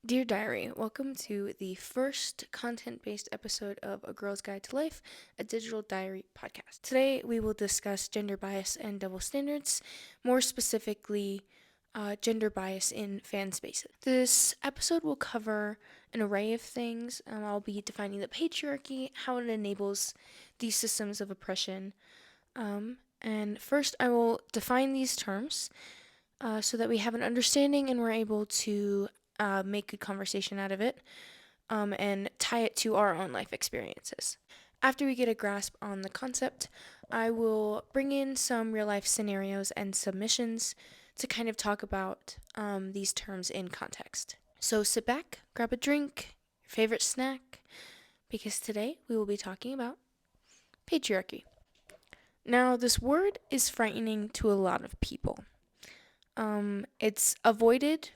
Dear Diary, welcome to the first content-based episode of A Girl's Guide to Life, a digital diary podcast. Today we will discuss gender bias and double standards, more specifically, gender bias in fan spaces. This episode will cover an array of things. I'll be defining the patriarchy, how it enables these systems of oppression, and first I will define these terms so that we have an understanding and we're able to make good conversation out of it, and tie it to our own life experiences. After we get a grasp on the concept, I will bring in some real life scenarios and submissions to kind of talk about these terms in context. So sit back, grab a drink, your favorite snack, because today we will be talking about patriarchy. Now, this word is frightening to a lot of people. It's avoided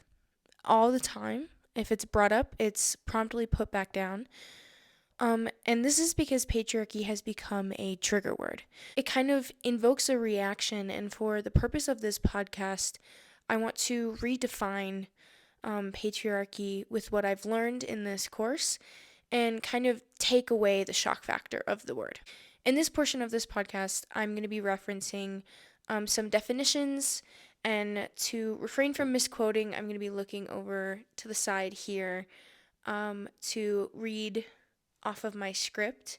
all the time. If it's brought up, it's promptly put back down. And this is because patriarchy has become a trigger word. It kind of invokes a reaction, and for the purpose of this podcast, I want to redefine patriarchy with what I've learned in this course and kind of take away the shock factor of the word. In this portion of this podcast, I'm going to be referencing some definitions, and to refrain from misquoting, I'm going to be looking over to the side here to read off of my script,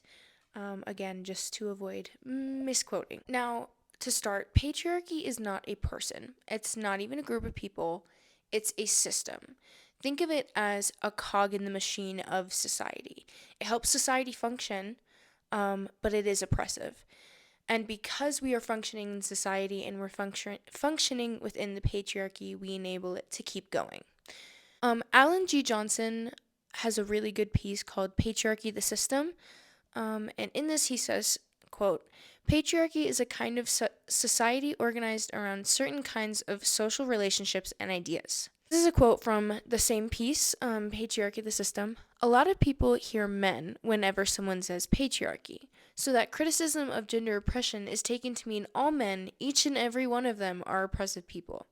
again, just to avoid misquoting. Now, to start, patriarchy is not a person. It's not even a group of people. It's a system. Think of it as a cog in the machine of society. It helps society function, but it is oppressive. And because we are functioning in society and we're functioning within the patriarchy, we enable it to keep going. Alan G. Johnson has a really good piece called Patriarchy, the System. And in this he says, quote, "Patriarchy is a kind of society organized around certain kinds of social relationships and ideas." This is a quote from the same piece, Patriarchy, the System. "A lot of people hear men whenever someone says patriarchy. So that criticism of gender oppression is taken to mean all men, each and every one of them, are oppressive people."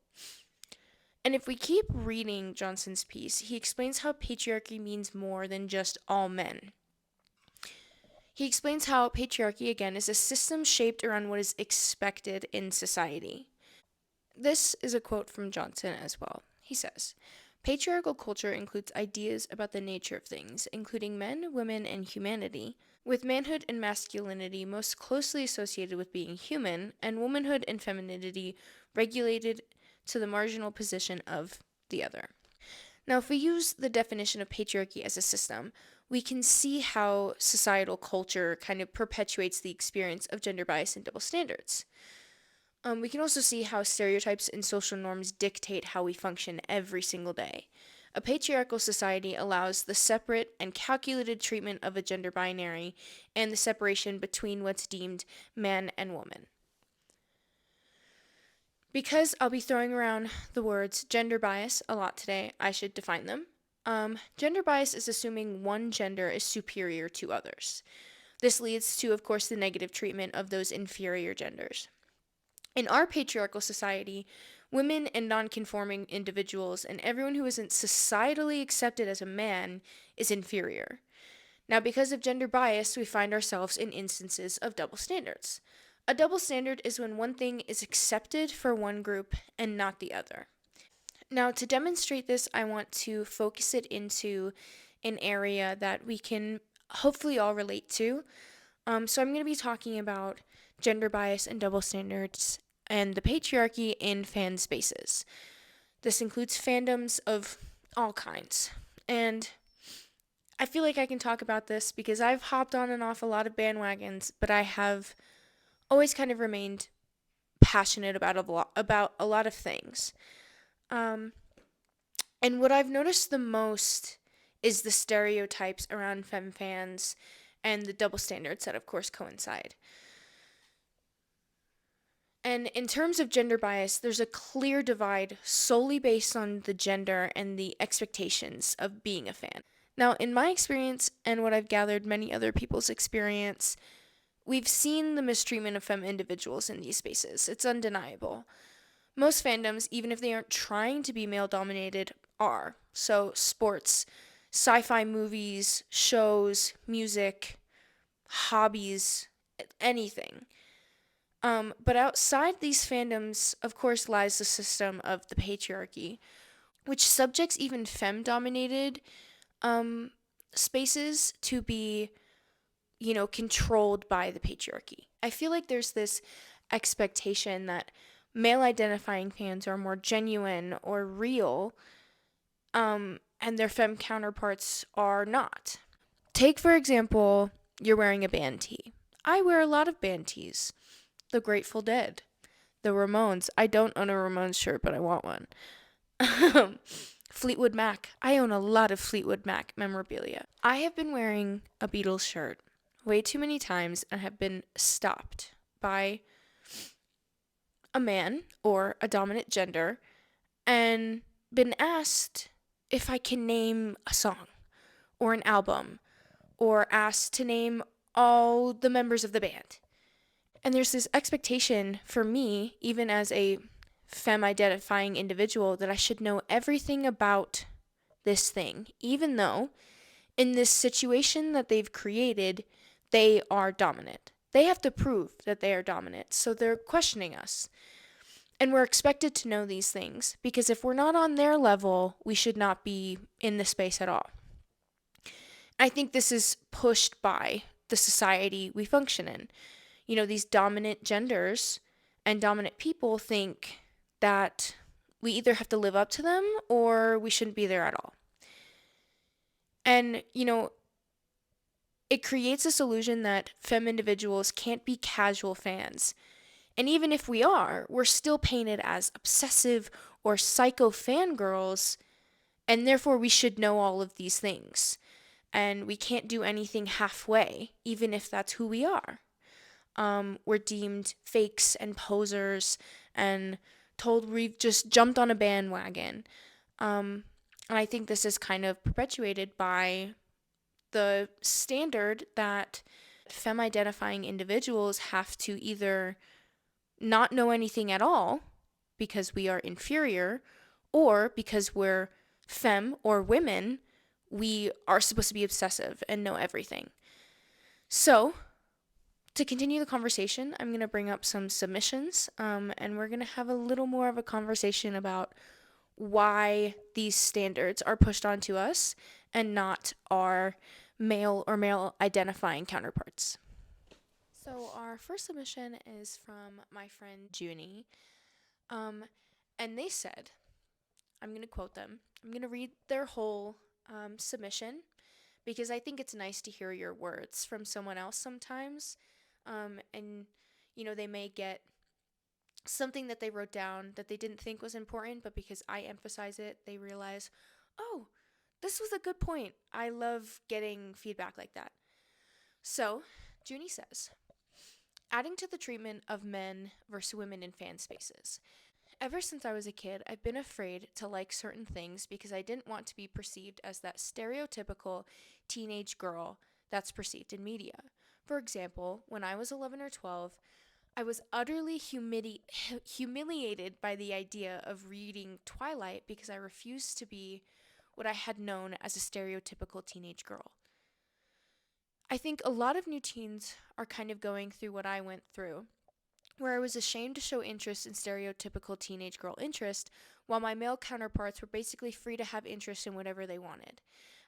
And if we keep reading Johnson's piece, he explains how patriarchy means more than just all men. He explains how patriarchy, again, is a system shaped around what is expected in society. This is a quote from Johnson as well. He says, "Patriarchal culture includes ideas about the nature of things, including men, women, and humanity, with manhood and masculinity most closely associated with being human, and womanhood and femininity regulated to the marginal position of the other." Now, if we use the definition of patriarchy as a system, we can see how societal culture kind of perpetuates the experience of gender bias and double standards. We can also see how stereotypes and social norms dictate how we function every single day. A patriarchal society allows the separate and calculated treatment of a gender binary and the separation between what's deemed man and woman. Because I'll be throwing around the words gender bias a lot today, I should define them. Gender bias is assuming one gender is superior to others. This leads to, of course, the negative treatment of those inferior genders. In our patriarchal society, women and non-conforming individuals and everyone who isn't societally accepted as a man is inferior. Now, because of gender bias, we find ourselves in instances of double standards. A double standard is when one thing is accepted for one group and not the other. Now, to demonstrate this, I want to focus it into an area that we can hopefully all relate to. So I'm going to be talking about gender bias and double standards and the patriarchy in fan spaces. This includes fandoms of all kinds. And I feel like I can talk about this because I've hopped on and off a lot of bandwagons, but I have always kind of remained passionate about a lot of things. And what I've noticed the most is the stereotypes around femme fans and the double standards that, of course, coincide. And in terms of gender bias, there's a clear divide solely based on the gender and the expectations of being a fan. Now, in my experience, and what I've gathered many other people's experience, we've seen the mistreatment of femme individuals in these spaces. It's undeniable. Most fandoms, even if they aren't trying to be male-dominated, are. So, sports, sci fi movies, shows, music, hobbies, anything. But outside these fandoms, of course, lies the system of the patriarchy, which subjects even femme dominated um, spaces to be, controlled by the patriarchy. I feel like there's this expectation that male identifying fans are more genuine or real, and their femme counterparts are not. Take, for example, you're wearing a band tee. I wear a lot of band tees. The Grateful Dead, the Ramones. I don't own a Ramones shirt, but I want one. Fleetwood Mac. I own a lot of Fleetwood Mac memorabilia. I have been wearing a Beatles shirt way too many times and have been stopped by a man or a dominant gender and been asked if I can name a song or an album or asked to name all the members of the band. And there's this expectation for me, even as a femme identifying individual, that I should know everything about this thing, even though in this situation that they've created, they are dominant. They have to prove that they are dominant, so they're questioning us. And we're expected to know these things because if we're not on their level, we should not be in the space at all. I think this is pushed by the society we function in. These dominant genders and dominant people think that we either have to live up to them or we shouldn't be there at all. And, it creates this illusion that femme individuals can't be casual fans. And even if we are, we're still painted as obsessive or psycho fangirls, and therefore we should know all of these things. And we can't do anything halfway, even if that's who we are. We're deemed fakes and posers and told we've just jumped on a bandwagon. And I think this is kind of perpetuated by the standard that femme identifying individuals have to either not know anything at all because we are inferior, or because we're femme or women, we are supposed to be obsessive and know everything. So, to continue the conversation, I'm going to bring up some submissions, and we're going to have a little more of a conversation about why these standards are pushed onto us and not our male or male identifying counterparts. So, our first submission is from my friend Junie, and they said, I'm going to quote them, I'm going to read their whole submission because I think it's nice to hear your words from someone else sometimes. And they may get something that they wrote down that they didn't think was important, but because I emphasize it, they realize, oh, this was a good point. I love getting feedback like that. So, Junie says, adding to the treatment of men versus women in fan spaces. Ever since I was a kid, I've been afraid to like certain things because I didn't want to be perceived as that stereotypical teenage girl that's perceived in media. For example, when I was 11 or 12, I was utterly humiliated by the idea of reading Twilight because I refused to be what I had known as a stereotypical teenage girl. I think a lot of new teens are kind of going through what I went through, where I was ashamed to show interest in stereotypical teenage girl interest, while my male counterparts were basically free to have interest in whatever they wanted.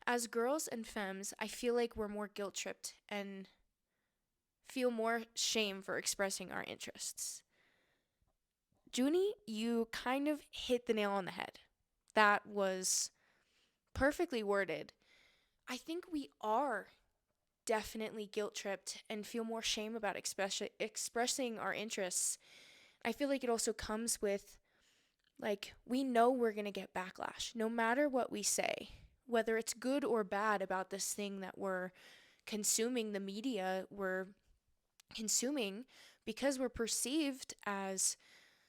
As girls and femmes, I feel like we're more guilt tripped and feel more shame for expressing our interests. Junie, you kind of hit the nail on the head. That was perfectly worded. I think we are definitely guilt tripped and feel more shame about expressing our interests. I feel like it also comes with, we know we're going to get backlash no matter what we say, whether it's good or bad about this thing that we're consuming, the media we're consuming, because we're perceived as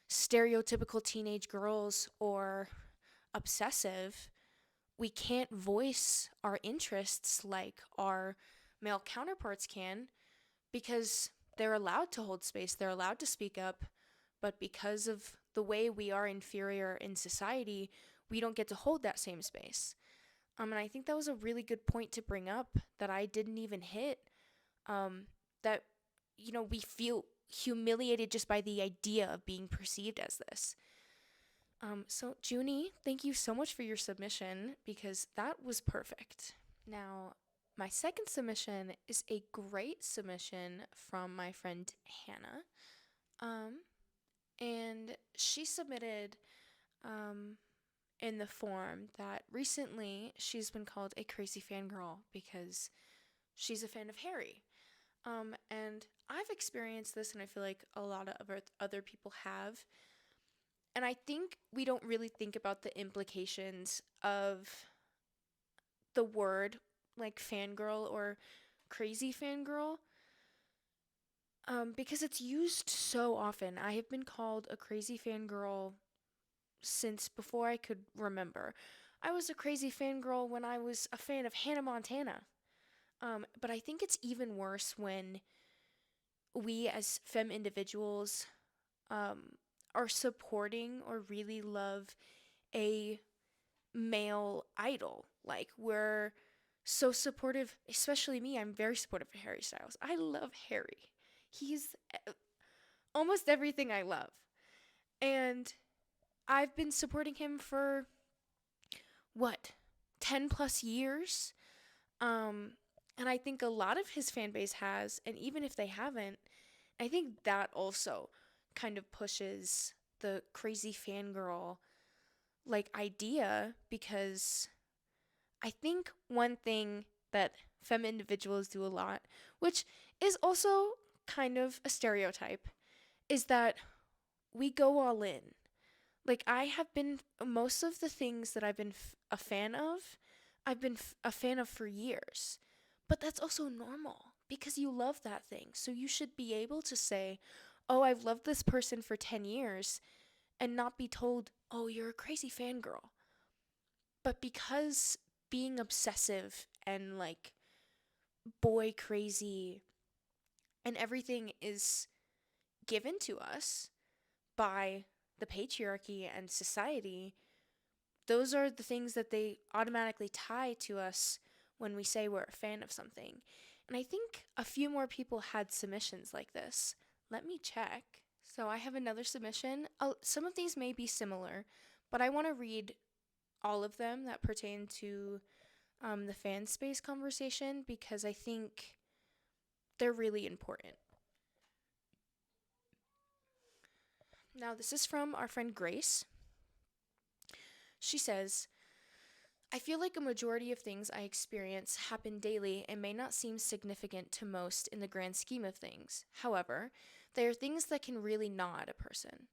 stereotypical teenage girls or obsessive. We can't voice our interests like our male counterparts can because they're allowed to hold space, they're allowed to speak up, but because of the way we are inferior in society, we don't get to hold that same space. And I think that was a really good point to bring up that I didn't even hit. That, we feel humiliated just by the idea of being perceived as this. So, Junie, thank you so much for your submission because that was perfect. Now, my second submission is a great submission from my friend Hannah. And she submitted in the form that recently she's been called a crazy fangirl because she's a fan of Harry. And I've experienced this, and I feel like a lot of other people have. And I think we don't really think about the implications of the word like fangirl or crazy fangirl because it's used so often. I have been called a crazy fangirl since before I could remember. I was a crazy fangirl when I was a fan of Hannah Montana. But I think it's even worse when we as femme individuals are supporting or really love a male idol. Like, we're so supportive, especially me. I'm very supportive of Harry Styles. I love Harry. He's almost everything I love. And I've been supporting him for what, 10 plus years? And I think a lot of his fan base has, and even if they haven't, I think that also kind of pushes the crazy fangirl like idea because I think one thing that femme individuals do a lot, which is also kind of a stereotype, is that we go all in. Like, I have been, most of the things that I've been a fan of, I've been a fan of for years. But that's also normal because you love that thing. So you should be able to say, oh, I've loved this person for 10 years and not be told, oh, you're a crazy fangirl. But because being obsessive and like boy crazy and everything is given to us by the patriarchy and society, those are the things that they automatically tie to us when we say we're a fan of something. And I think a few more people had submissions like this. Let me check. So I have another submission. Some of these may be similar, but I want to read all of them that pertain to the fan space conversation because I think they're really important. Now, this is from our friend Grace. She says, I feel like a majority of things I experience happen daily and may not seem significant to most in the grand scheme of things. However, they are things that can really gnaw at a person.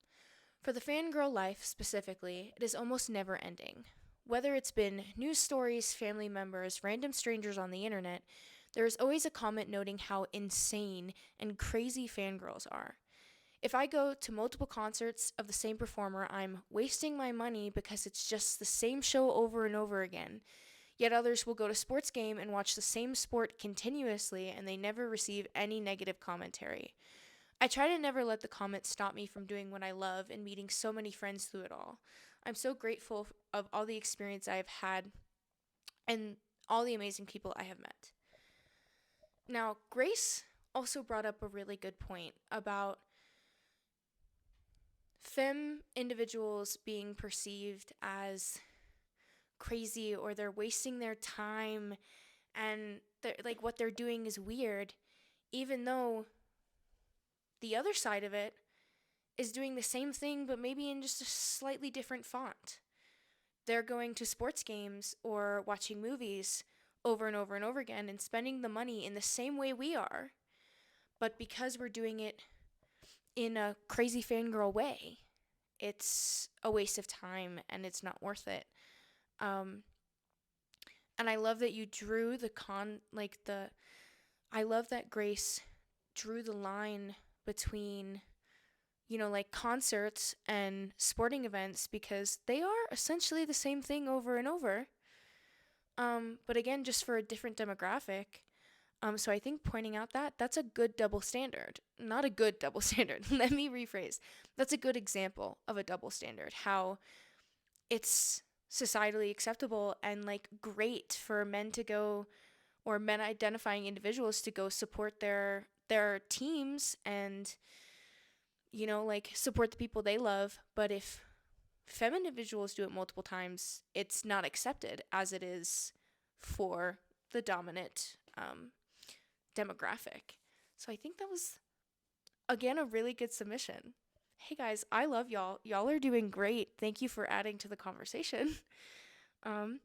For the fangirl life specifically, it is almost never ending. Whether it's been news stories, family members, random strangers on the internet, there is always a comment noting how insane and crazy fangirls are. If I go to multiple concerts of the same performer, I'm wasting my money because it's just the same show over and over again. Yet others will go to sports game and watch the same sport continuously and they never receive any negative commentary. I try to never let the comments stop me from doing what I love and meeting so many friends through it all. I'm so grateful of all the experience I have had and all the amazing people I have met. Now, Grace also brought up a really good point about femme individuals being perceived as crazy or they're wasting their time and like what they're doing is weird, even though the other side of it is doing the same thing but maybe in just a slightly different font. They're going to sports games or watching movies over and over and over again and spending the money in the same way we are, but because we're doing it in a crazy fangirl way, it's a waste of time and it's not worth it. And I love that you drew I love that Grace drew the line between, like concerts and sporting events because they are essentially the same thing over and over. But again, just for a different demographic. So I think pointing out that that's a good double standard. Not a good double standard. Let me rephrase. That's a good example of a double standard. How it's societally acceptable and like great for men to go, or men identifying individuals to go support their teams and, you know, like support the people they love. But if femme individuals do it multiple times, it's not accepted as it is for the dominant demographic. So I think that was, again, a really good submission. Hey guys, I love y'all. Y'all are doing great. Thank you for adding to the conversation. Um,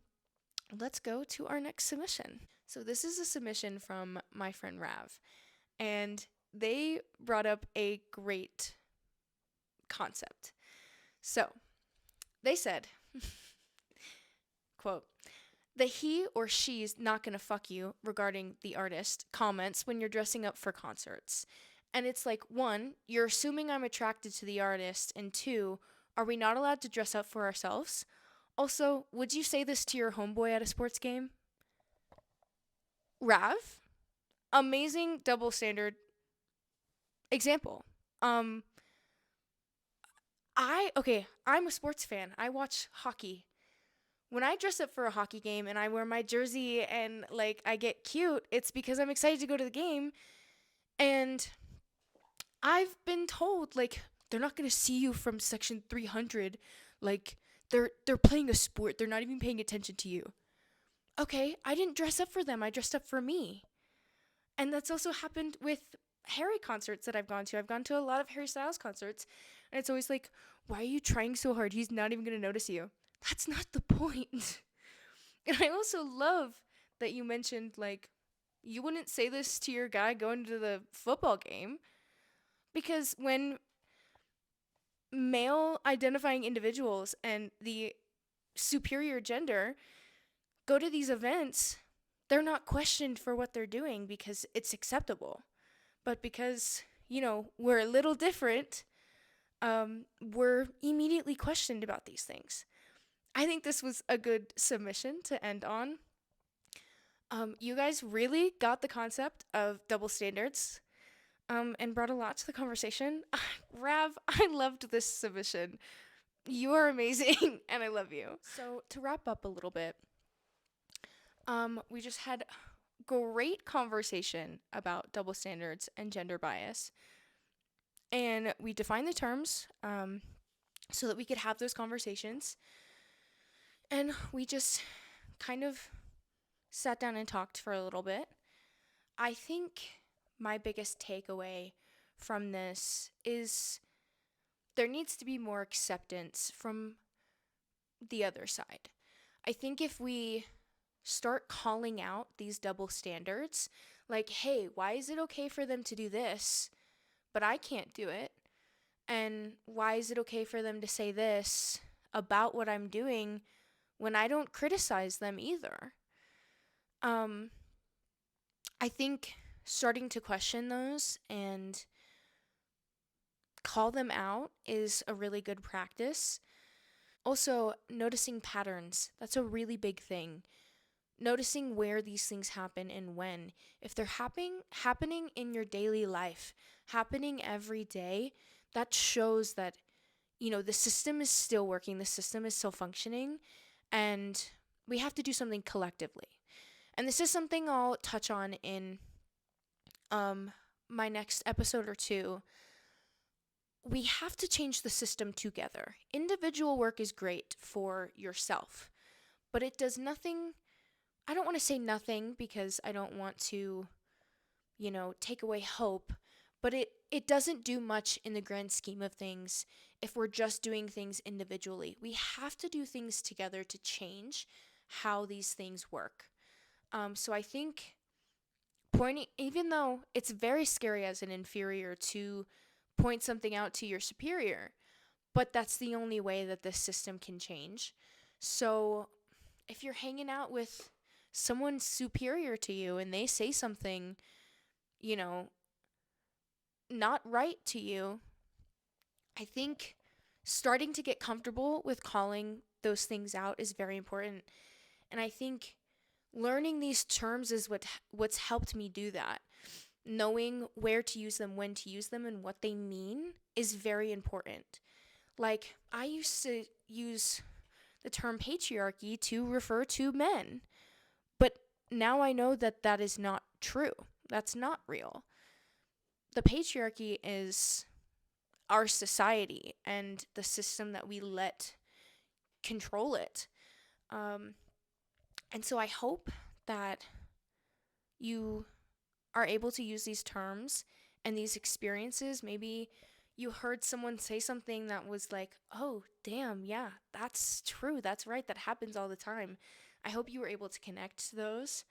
let's go to our next submission. So this is a submission from my friend Rav, and they brought up a great concept. So they said, quote, the he or she's not gonna fuck you regarding the artist comments when you're dressing up for concerts. And it's like, one, you're assuming I'm attracted to the artist, and two, are we not allowed to dress up for ourselves? Also, would you say this to your homeboy at a sports game? Rav, amazing double standard example. Um, I'm a sports fan. I watch hockey. When I dress up for a hockey game and I wear my jersey and like I get cute, it's because I'm excited to go to the game. And I've been told like they're not going to see you from section 300. Like they're playing a sport. They're not even paying attention to you. Okay, I didn't dress up for them. I dressed up for me. And that's also happened with Harry concerts that I've gone to. I've gone to a lot of Harry Styles concerts, and it's always like, why are you trying so hard? He's not even going to notice you. That's not the point. And I also love that you mentioned, like, you wouldn't say this to your guy going to the football game, because when male identifying individuals and the superior gender go to these events, they're not questioned for what they're doing because it's acceptable. But because, you know, we're a little different, we're immediately questioned about these things. I think this was a good submission to end on. You guys really got the concept of double standards, and brought a lot to the conversation. Rav, I loved this submission. You are amazing, and I love you. So to wrap up a little bit, we just had great conversation about double standards and gender bias, and we defined the terms so that we could have those conversations. And we just kind of sat down and talked for a little bit. I think my biggest takeaway from this is there needs to be more acceptance from the other side. I think if we start calling out these double standards, like, hey, why is it okay for them to do this, but I can't do it? And why is it okay for them to say this about what I'm doing when I don't criticize them either? I think starting to question those and call them out is a really good practice. Also, noticing patterns. That's a really big thing. Noticing where these things happen and when. If they're happening in your daily life, happening every day, that shows that, you know, the system is still working, the system is still functioning, and we have to do something collectively. And this is something I'll touch on in my next episode or two. We have to change the system together. Individual work is great for yourself, but it does nothing. I don't want to say nothing because I don't want to, you know, take away hope, but it doesn't do much in the grand scheme of things if we're just doing things individually. We have to do things together to change how these things work. So I think pointing, even though it's very scary as an inferior to point something out to your superior, but that's the only way that this system can change. So if you're hanging out with someone superior to you and they say something, you know, not right to you, I think starting to get comfortable with calling those things out is very important. And I think learning these terms is what's helped me do that. Knowing where to use them, when to use them, and what they mean is very important. Like, I used to use the term patriarchy to refer to men. But now I know that that is not true. That's not real. The patriarchy is our society and the system that we let control it. And so I hope that you are able to use these terms and these experiences. Maybe you heard someone say something that was like, oh, damn, yeah, that's true. That's right. That happens all the time. I hope you were able to connect to those.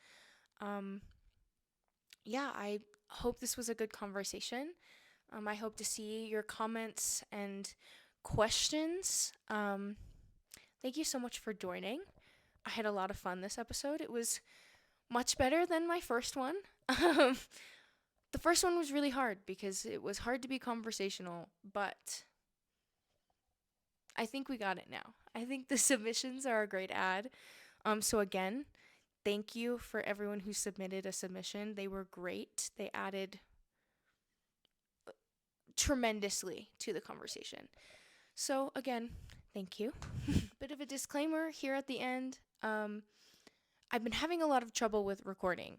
Yeah, I hope this was a good conversation. I hope to see your comments and questions. Thank you so much for joining. I had a lot of fun this episode. It was much better than my first one. The first one was really hard because it was hard to be conversational, but I think we got it now. I think the submissions are a great ad. So again, thank you for everyone who submitted a submission. They were great. They added tremendously to the conversation. So again, thank you. Bit of a disclaimer here at the end. I've been having a lot of trouble with recording,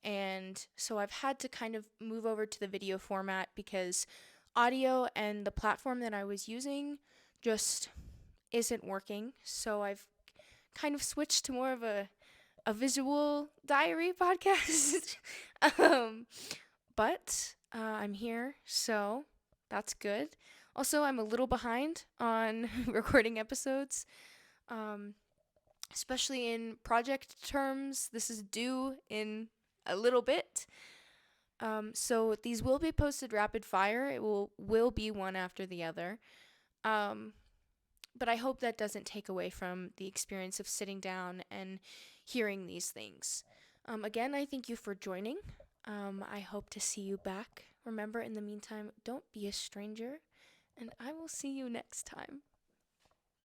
and so I've had to kind of move over to the video format because audio and the platform that I was using just isn't working. So I've kind of switched to more of a visual diary podcast. But I'm here, so that's good. Also, I'm a little behind on recording episodes, especially in project terms. This is due in a little bit. So these will be posted rapid fire. It will be one after the other. But I hope that doesn't take away from the experience of sitting down and hearing these things. Again, I thank you for joining. I hope to see you back. Remember, in the meantime, don't be a stranger, and I will see you next time.